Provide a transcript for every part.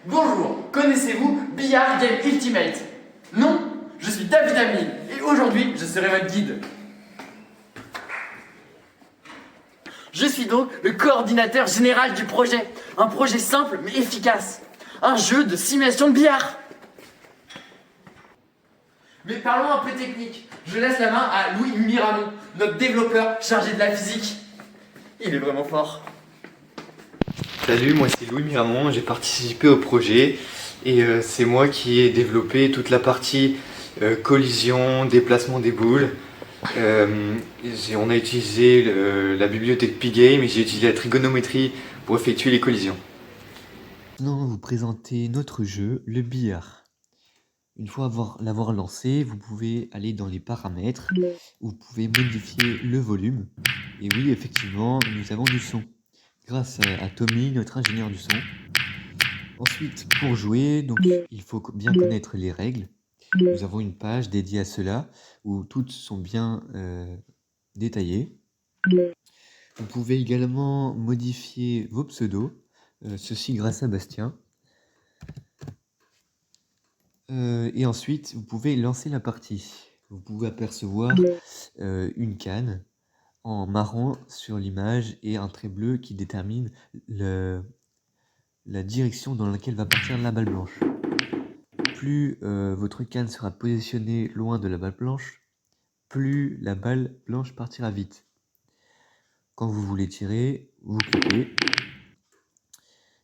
Bonjour, connaissez-vous Billard Game Ultimate? Non, je suis David Amine et aujourd'hui je serai votre guide. Je suis donc le coordinateur général du projet. Un projet simple mais efficace. Un jeu de simulation de billard. Mais parlons un peu technique. Je laisse la main à Louis Miramon, notre développeur chargé de la physique. Il est vraiment fort. Salut, moi c'est Louis Miramon, j'ai participé au projet et c'est moi qui ai développé toute la partie collision, déplacement des boules. On a utilisé la bibliothèque Pygame et j'ai utilisé la trigonométrie pour effectuer les collisions. Maintenant, vous présenter notre jeu, le billard. Une fois l'avoir lancé, vous pouvez aller dans les paramètres, où vous pouvez modifier le volume. Et oui, effectivement, nous avons du son, grâce à Tommy, notre ingénieur du son. Ensuite, pour jouer, donc, il faut bien connaître les règles. Nous avons une page dédiée à cela, où toutes sont bien détaillées. Vous pouvez également modifier vos pseudos, ceci grâce à Bastien. Et ensuite, vous pouvez lancer la partie. Vous pouvez apercevoir une canne en marron sur l'image et un trait bleu qui détermine la direction dans laquelle va partir la balle blanche. Plus votre canne sera positionnée loin de la balle blanche, plus la balle blanche partira vite. Quand vous voulez tirer, vous cliquez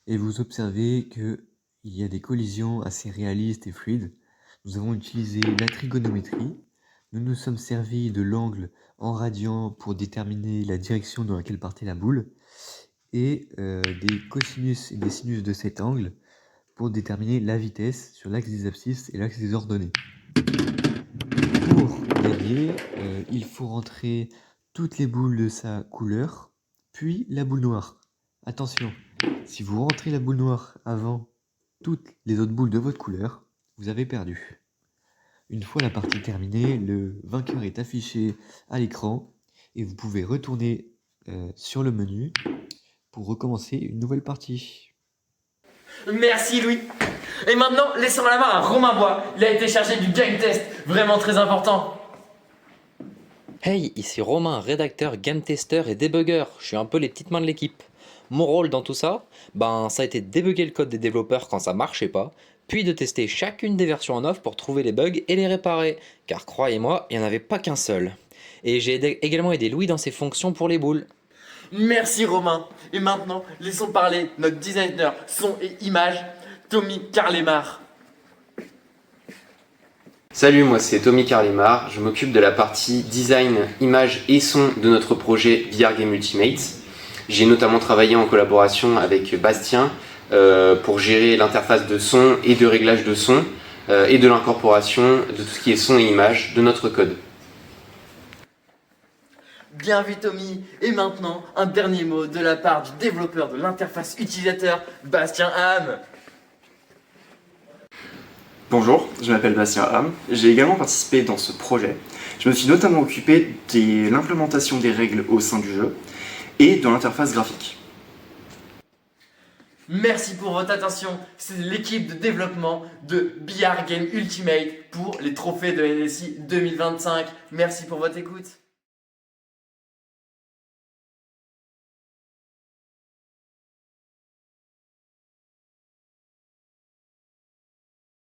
et vous observez que il y a des collisions assez réalistes et fluides. Nous avons utilisé la trigonométrie. Nous nous sommes servis de l'angle en radian pour déterminer la direction dans laquelle partait la boule et des cosinus et des sinus de cet angle pour déterminer la vitesse sur l'axe des abscisses et l'axe des ordonnées. Pour gagner, il faut rentrer toutes les boules de sa couleur, puis la boule noire. Attention, si vous rentrez la boule noire avant toutes les autres boules de votre couleur, vous avez perdu. Une fois la partie terminée, le vainqueur est affiché à l'écran et vous pouvez retourner sur le menu pour recommencer une nouvelle partie. Merci Louis. Et maintenant, laissons la main à Romain Bois. Il a été chargé du game test, vraiment très important. Hey, ici Romain, rédacteur, game tester et débugger. Je suis un peu les petites mains de l'équipe. Mon rôle dans tout ça, ça a été de débugger le code des développeurs quand ça marchait pas, puis de tester chacune des versions en off pour trouver les bugs et les réparer, car croyez-moi, il n'y en avait pas qu'un seul. Et j'ai également aidé Louis dans ses fonctions pour les boules. Merci Romain. Et maintenant, laissons parler notre designer son et image, Tommy Carlemar. Salut, moi c'est Tommy Carlemar, je m'occupe de la partie design, image et son de notre projet Billard Game Ultimate. J'ai notamment travaillé en collaboration avec Bastien pour gérer l'interface de son et de réglage de son et de l'incorporation de tout ce qui est son et image de notre code. Bien vu Tommy. Et maintenant, un dernier mot de la part du développeur de l'interface utilisateur, Bastien Ham. Bonjour, je m'appelle Bastien Ham, j'ai également participé dans ce projet. Je me suis notamment occupé de l'implémentation des règles au sein du jeu et de l'interface graphique. Merci pour votre attention, c'est l'équipe de développement de Billard Game Ultimate pour les trophées de NSI 2025. Merci pour votre écoute.